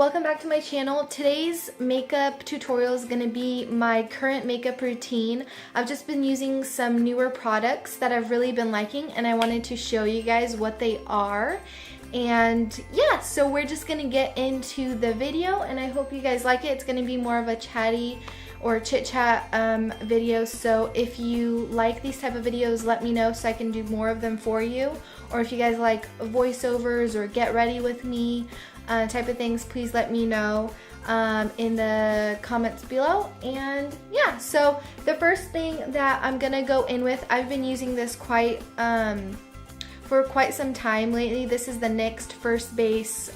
welcome back to my channel. Today's makeup tutorial is going to be my current makeup routine. I've just been using some newer products that I've really been liking, and I wanted to show you guys what they are. And yeah, so we're just going to get into the video, and I hope you guys like it. It's going to be more of a chatty or chit chat video, so if you like these type of videos, let me know so I can do more of them for you. Or if you guys like voiceovers or get ready with me type of things, please let me know in the comments below. And yeah, so the first thing that I'm gonna go in with, I've been using this for quite some time lately. This is the NYX First Base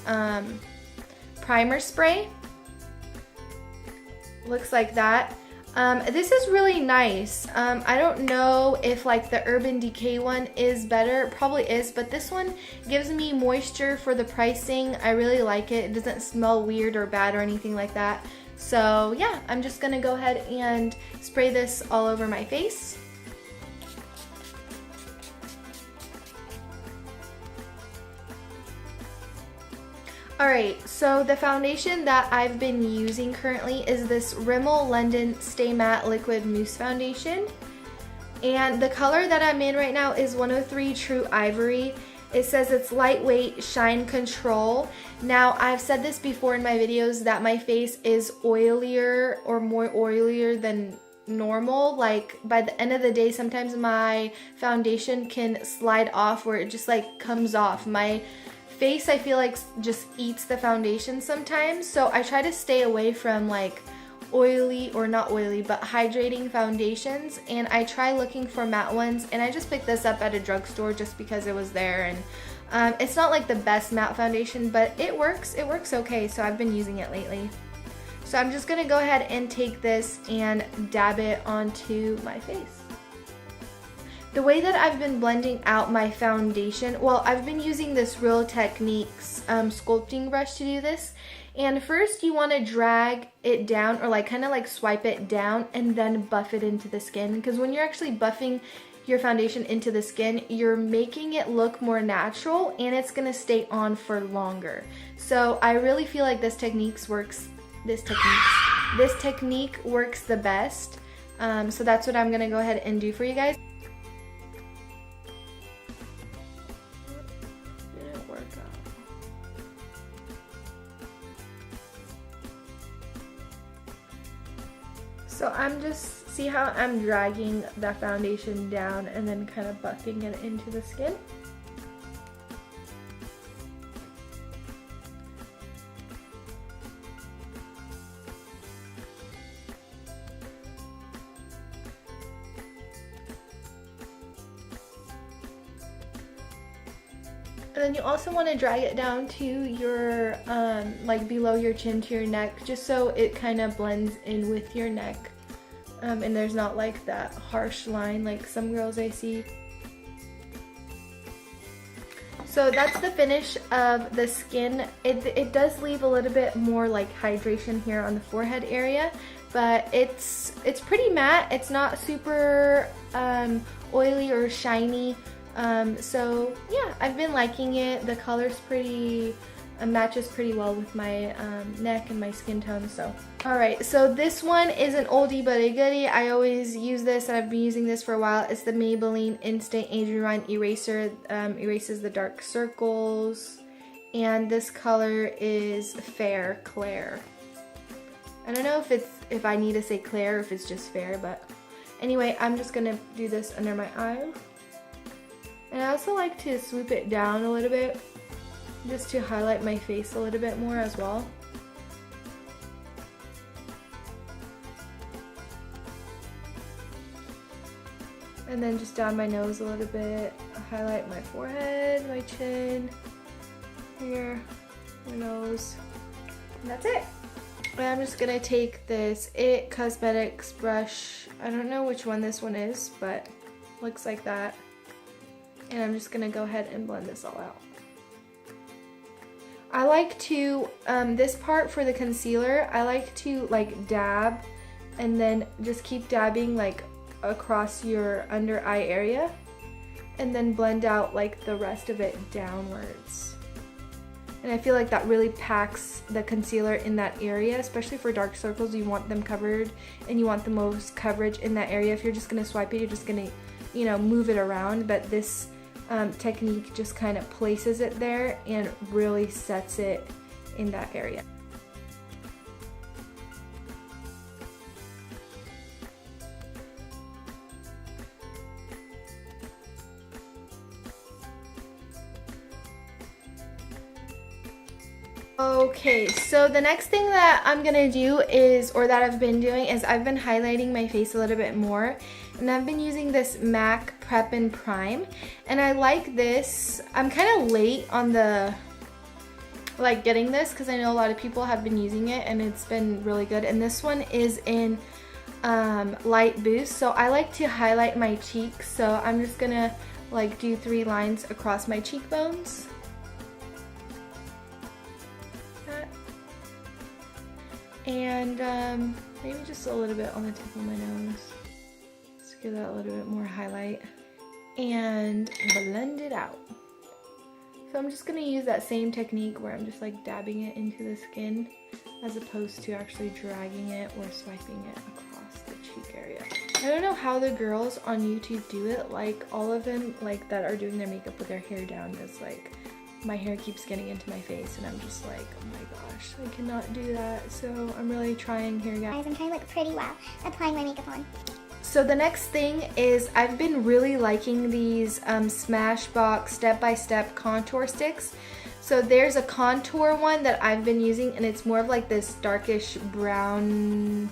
primer spray. Looks like that. This is really nice. I don't know if like the Urban Decay one is better. It probably is, but this one gives me moisture for the pricing. I really like it. It doesn't smell weird or bad or anything like that. So yeah, I'm just gonna go ahead and spray this all over my face. Alright, so the foundation that I've been using currently is this Rimmel London Stay Matte Liquid Mousse Foundation. And the color that I'm in right now is 103 True Ivory. It says it's lightweight shine control. Now, I've said this before in my videos that my face is oilier or more oilier than normal. Like by the end of the day, sometimes my foundation can slide off where it just like comes off. My face, I feel like, just eats the foundation sometimes, so I try to stay away from like oily, or not oily, but hydrating foundations, and I try looking for matte ones, and I just picked this up at a drugstore just because it was there. And it's not like the best matte foundation, but it works okay, so I've been using it lately. So I'm just gonna go ahead and take this and dab it onto my face. The way that I've been blending out my foundation, well, I've been using this Real Techniques sculpting brush to do this. And first you want to drag it down, or like kind of like swipe it down and then buff it into the skin. Because when you're actually buffing your foundation into the skin, you're making it look more natural and it's going to stay on for longer. So I really feel like this technique works the best. So that's what I'm going to go ahead and do for you guys. So I'm just, see how I'm dragging the foundation down and then kind of buffing it into the skin? And then you also want to drag it down to your, like below your chin to your neck, just so it kind of blends in with your neck. And there's not like that harsh line like some girls I see. So that's the finish of the skin. It does leave a little bit more like hydration here on the forehead area, but it's pretty matte. It's not super oily or shiny. So yeah, I've been liking it. The color's pretty, matches pretty well with my neck and my skin tone. So alright, so this one is an oldie but a goodie. I always use this, and I've been using this for a while. It's the Maybelline Instant Adrenaline Eraser. Erases the dark circles, and this color is Fair Clair. I don't know if I need to say Clair or if it's just fair, but anyway, I'm just gonna do this under my eyes. And I also like to swoop it down a little bit, just to highlight my face a little bit more as well. And then just down my nose a little bit, highlight my forehead, my chin, here, my nose, and that's it. And I'm just gonna take this IT Cosmetics brush. I don't know which one this one is, but looks like that. And I'm just gonna go ahead and blend this all out. I like to, this part for the concealer, I like to like dab and then just keep dabbing like across your under eye area, and then blend out like the rest of it downwards. And I feel like that really packs the concealer in that area, especially for dark circles. You want them covered and you want the most coverage in that area. If you're just gonna swipe it, you're just gonna, you know, move it around. But this technique just kind of places it there and really sets it in that area. Okay, so the next thing that I'm gonna do is, or that I've been doing, is I've been highlighting my face a little bit more, and I've been using this MAC Prep and Prime, and I like this. I'm kind of late on the getting this because I know a lot of people have been using it and it's been really good, and this one is in Light Boost. So I like to highlight my cheeks, so I'm just gonna like do 3 lines across my cheekbones. And maybe just a little bit on the tip of my nose, just give that a little bit more highlight, and blend it out. So I'm just gonna use that same technique where I'm just like dabbing it into the skin as opposed to actually dragging it or swiping it across the cheek area. I don't know how the girls on YouTube do it, like all of them like that are doing their makeup with their hair down, just like my hair keeps getting into my face and I'm just like, oh my gosh, I cannot do that. So I'm really trying here, guys. I'm trying to look pretty while applying my makeup on. So the next thing is I've been really liking these Smashbox step-by-step contour sticks. So there's a contour one that I've been using and it's more of like this darkish brown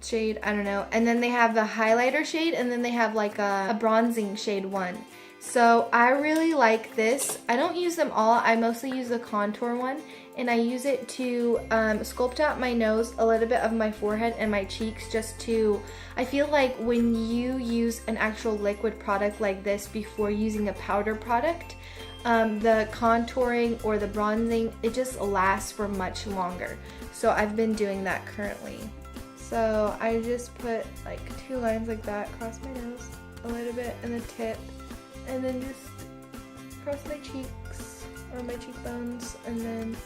shade, I don't know. And then they have the highlighter shade, and then they have like a bronzing shade one. So I really like this. I don't use them all. I mostly use the contour one, and I use it to sculpt out my nose, a little bit of my forehead and my cheeks, just to, I feel like when you use an actual liquid product like this before using a powder product, the contouring or the bronzing, it just lasts for much longer. So I've been doing that currently. So I just put like 2 lines like that across my nose, a little bit in the tip, and then just across my cheeks or my cheekbones, and then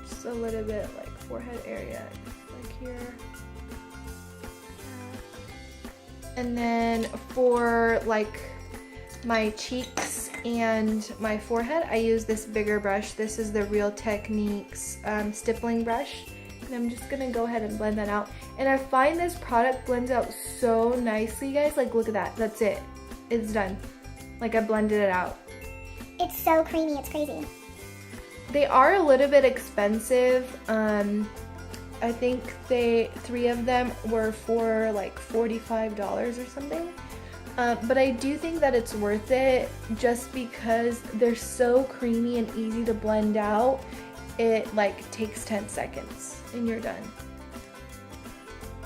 just a little bit like forehead area, like here. And then for like my cheeks and my forehead, I use this bigger brush. This is the Real Techniques stippling brush. And I'm just gonna go ahead and blend that out. And I find this product blends out so nicely, guys. Like, look at that. That's it. It's done. Like, I blended it out. It's so creamy, it's crazy. They are a little bit expensive. I think 3 of them were for like $45 or something. But I do think that it's worth it just because they're so creamy and easy to blend out. It like takes 10 seconds and you're done.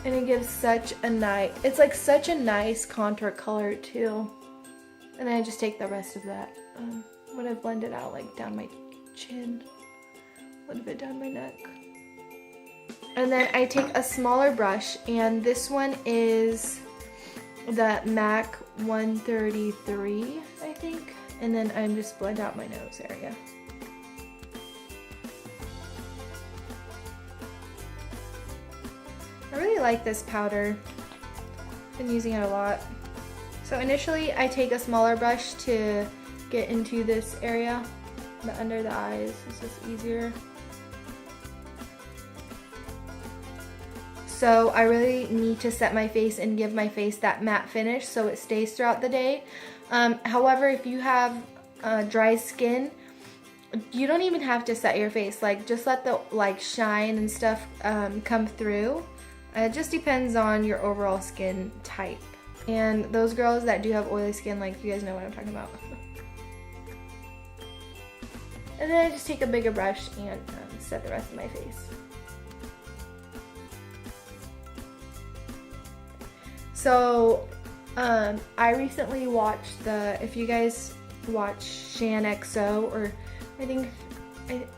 And it gives such a nice, it's like such a nice contour color too. And then I just take the rest of that when I blend it out, like down my chin, a little bit down my neck. And then I take a smaller brush, and this one is the MAC 133, I think. And then I just blend out my nose area. I really like this powder. Been using it a lot. So initially I take a smaller brush to get into this area, the under the eyes. It's just easier. So I really need to set my face and give my face that matte finish so it stays throughout the day. However, if you have dry skin, you don't even have to set your face. Like, just let the like shine and stuff come through. It just depends on your overall skin type. And those girls that do have oily skin, like, you guys know what I'm talking about. And then I just take a bigger brush and set the rest of my face. So, I recently watched if you guys watch XO, or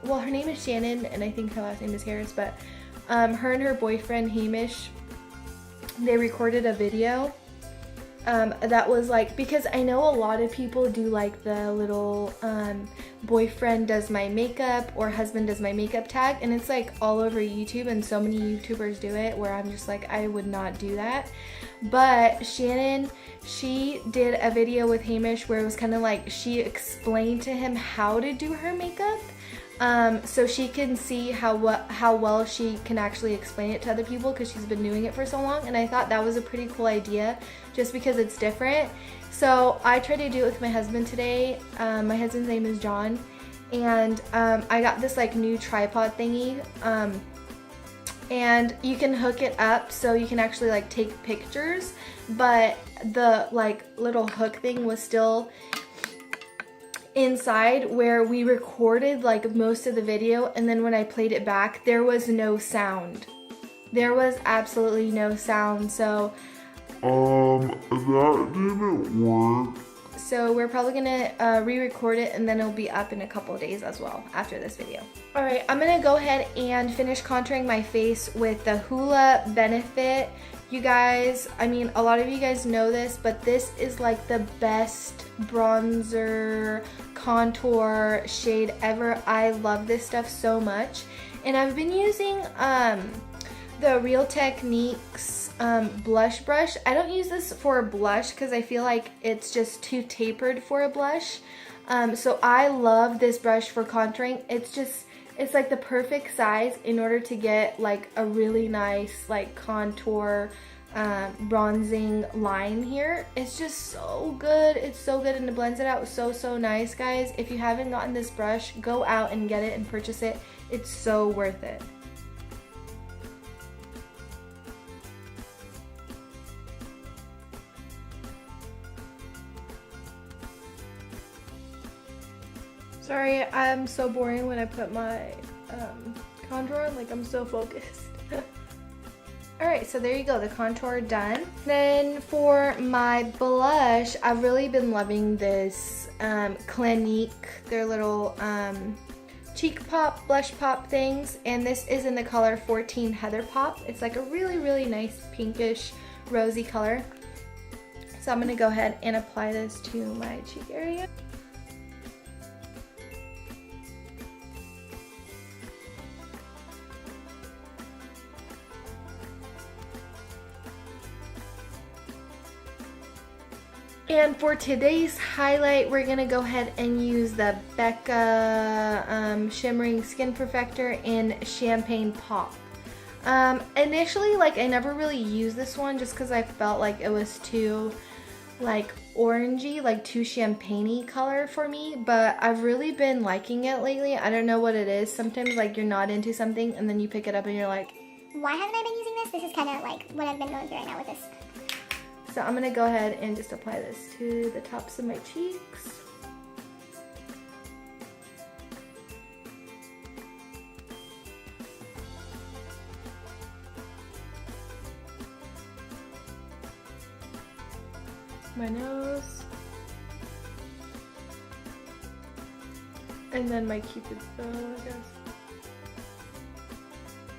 well, her name is Shannon, and I think her last name is Harris, but her and her boyfriend Hamish, they recorded a video, that was like, because I know a lot of people do like the little boyfriend does my makeup or husband does my makeup tag, and it's like all over YouTube, and so many YouTubers do it where I'm just like, I would not do that. But Shannon, she did a video with Hamish where it was kind of like she explained to him how to do her makeup. So she can see how well she can actually explain it to other people because she's been doing it for so long, and I thought that was a pretty cool idea just because it's different. So I tried to do it with my husband today. My husband's name is John, and I got this like new tripod thingy, and you can hook it up so you can actually like take pictures, but the like little hook thing was still inside where we recorded like most of the video, and then when I played it back there was no sound. There was absolutely no sound, so that didn't work. So we're probably gonna re-record it, and then it'll be up in a couple of days as well after this video. Alright, I'm gonna go ahead and finish contouring my face with the Hoola Benefit. You guys, I mean, a lot of you guys know this, but this is like the best bronzer contour shade ever. I love this stuff so much. And I've been using the Real Techniques blush brush. I don't use this for a blush because I feel like it's just too tapered for a blush. So I love this brush for contouring. It's like the perfect size in order to get like a really nice like contour bronzing line here. It's just so good. It's so good, and it blends it out so nice, guys. If you haven't gotten this brush, go out and get it and purchase it. It's so worth it. Sorry, I'm so boring when I put my contour on, like I'm so focused. Alright, so there you go, the contour done. Then for my blush, I've really been loving this Clinique, their little cheek pop, blush pop things, and this is in the color 14 Heather Pop. It's like a really nice pinkish rosy color. So I'm going to go ahead and apply this to my cheek area. And for today's highlight, we're gonna go ahead and use the Becca Shimmering Skin Perfector in Champagne Pop. Initially, like, I never really used this one just because I felt like it was too, like, orangey, like too champagne-y color for me, but I've really been liking it lately. I don't know what it is. Sometimes, like, you're not into something and then you pick it up and you're like, why haven't I been using this? This is kind of like what I've been going through right now with this. So I'm gonna go ahead and just apply this to the tops of my cheeks. My nose. And then my Cupid's bow, I guess.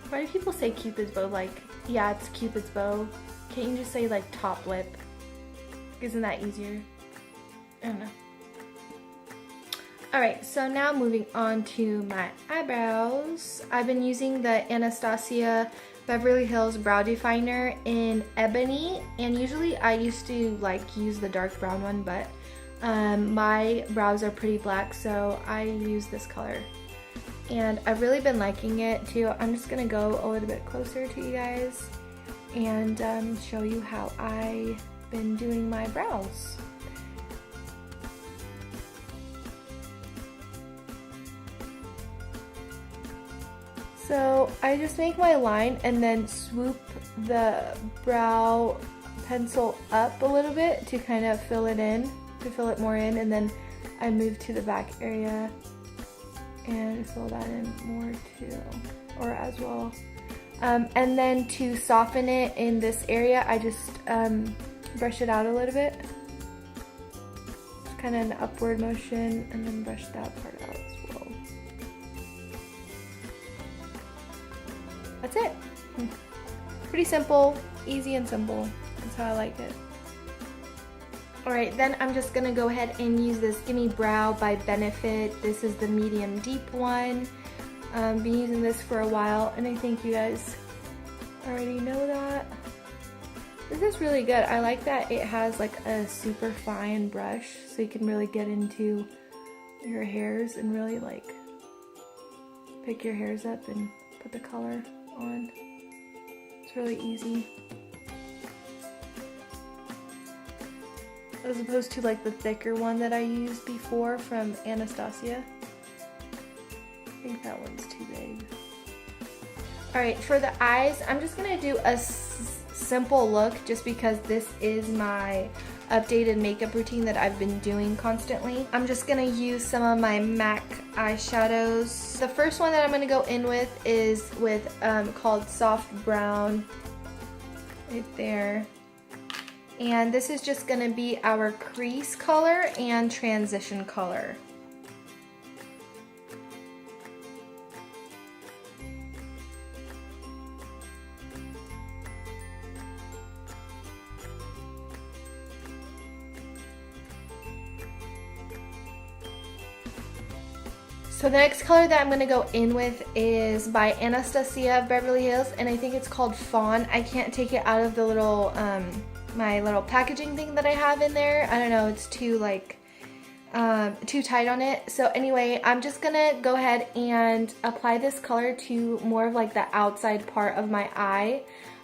Why do people say Cupid's bow? Like, yeah, it's Cupid's bow. Can't you just say like top lip? Isn't that easier? I don't know. Alright, so now moving on to my eyebrows. I've been using the Anastasia Beverly Hills Brow Definer in Ebony, and usually I used to like use the dark brown one, but my brows are pretty black, so I use this color. And I've really been liking it too. I'm just gonna go a little bit closer to you guys and show you how I've been doing my brows. So I just make my line and then swoop the brow pencil up a little bit to kind of fill it in, to fill it more in, and then I move to the back area and fill that in more too, or as well. And then to soften it in this area, I just brush it out a little bit. Just kind of an upward motion, and then brush that part out as well. That's it. Pretty simple, easy and simple. That's how I like it. Alright, then I'm just gonna go ahead and use this Gimme Brow by Benefit. This is the medium deep one. Been using this for a while, and I think you guys already know that. This is really good. I like that it has like a super fine brush, so you can really get into your hairs and really like pick your hairs up and put the color on. It's really easy. As opposed to like the thicker one that I used before from Anastasia. I think that one's too big. Alright, for the eyes, I'm just going to do a simple look just because this is my updated makeup routine that I've been doing constantly. I'm just going to use some of my MAC eyeshadows. The first one that I'm going to go in with is with called Soft Brown. Right there. And this is just going to be our crease color and transition color. So the next color that I'm going to go in with is by Anastasia of Beverly Hills, and I think it's called Fawn. I can't take it out of the little, my little packaging thing that I have in there. I don't know, it's too like, too tight on it. So anyway, I'm just going to go ahead and apply this color to more of like the outside part of my eye,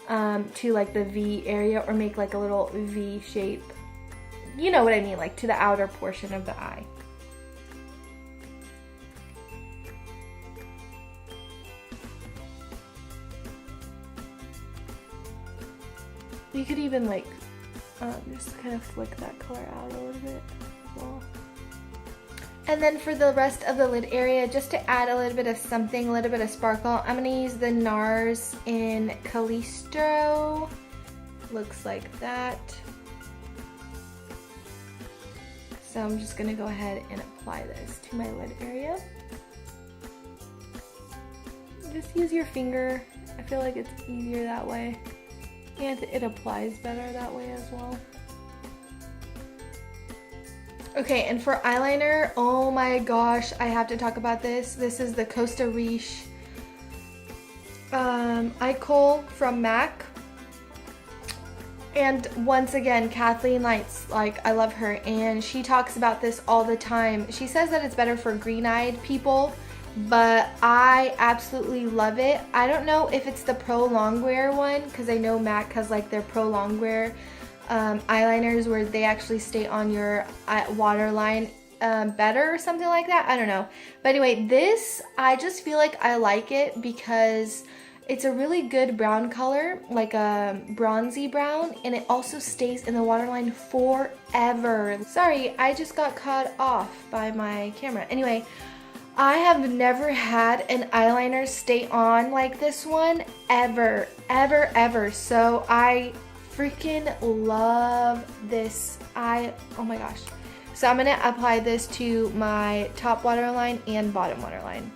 to like the V area, or make like a little V shape. You know what I mean, like to the outer portion of the eye. You could even like just kind of flick that color out a little bit as well. And then for the rest of the lid area, just to add a little bit of something, a little bit of sparkle, I'm going to use the NARS in Callisto. Looks like that. So I'm just going to go ahead and apply this to my lid area. Just use your finger. I feel like it's easier that way. And it applies better that way as well. Okay, and for eyeliner, oh my gosh, I have to talk about this. This is the Costa Riche eye kohl from MAC. And once again, Kathleen Lights, like, I love her, and she talks about this all the time. She says that it's better for green-eyed people, but I absolutely love it. I don't know if it's the Pro Longwear one, because I know MAC has like their Pro Longwear eyeliners where they actually stay on your waterline better or something like that. I don't know. But anyway, this, I just feel like I like it because it's a really good brown color, like a bronzy brown, and it also stays in the waterline forever. Sorry, I just got caught off by my camera. Anyway, I have never had an eyeliner stay on like this one ever, ever, ever. So I freaking love this. Oh my gosh. So I'm gonna apply this to my top waterline and bottom waterline.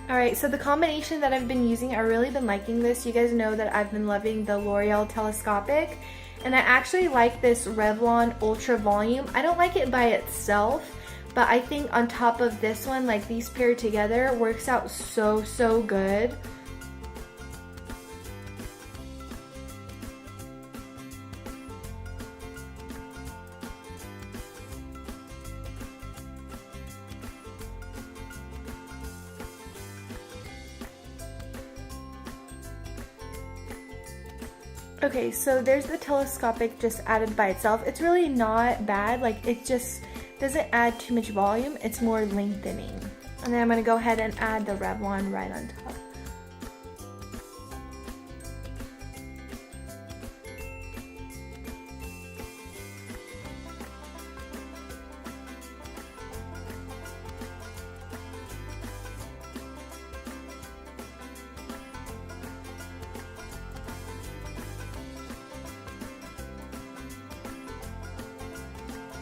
Alright, so the combination that I've been using, I've really been liking this. You guys know that I've been loving the L'Oreal Telescopic, and I actually like this Revlon Ultra Volume. I don't like it by itself, but I think on top of this one, like these paired together, works out so, so good. Okay, so there's the telescopic just added by itself. It's really not bad, like it just doesn't add too much volume, it's more lengthening. And then I'm going to go ahead and add the Revlon right on top.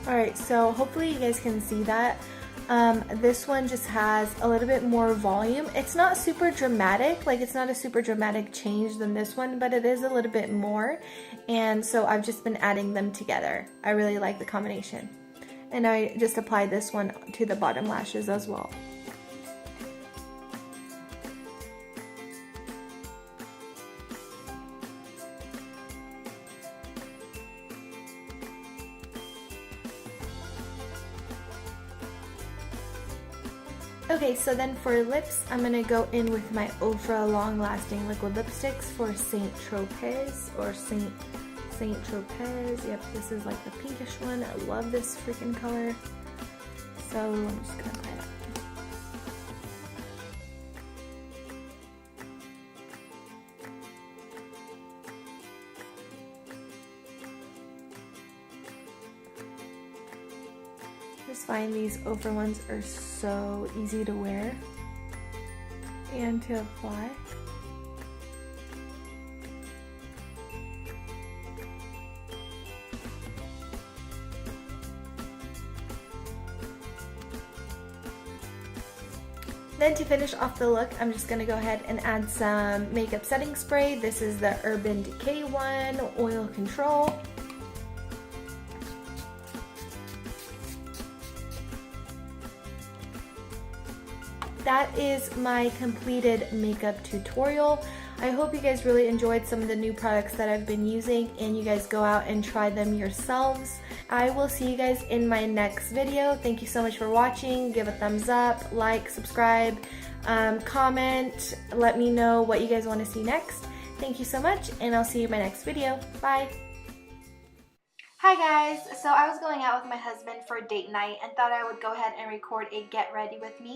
Alright, so hopefully you guys can see that. This one just has a little bit more volume. It's not super dramatic, like it's not a super dramatic change than this one, but it is a little bit more. And so I've just been adding them together. I really like the combination. And I just applied this one to the bottom lashes as well. Okay, so then for lips, I'm going to go in with my Ofra Long Lasting Liquid Lipsticks for Saint Tropez, or Saint Tropez. Yep, this is like the pinkish one. I love this freaking color. So I'm just going to apply that. Just find these Ofra ones are so easy to wear and to apply. Then to finish off the look, I'm just going to go ahead and add some makeup setting spray. This is the Urban Decay one, Oil Control. That is my completed makeup tutorial. I hope you guys really enjoyed some of the new products that I've been using and you guys go out and try them yourselves. I will see you guys in my next video. Thank you so much for watching. Give a thumbs up, like, subscribe, comment, let me know what you guys want to see next. Thank you so much and I'll see you in my next video. Bye! Hi guys! So I was going out with my husband for a date night and thought I would go ahead and record a get ready with me.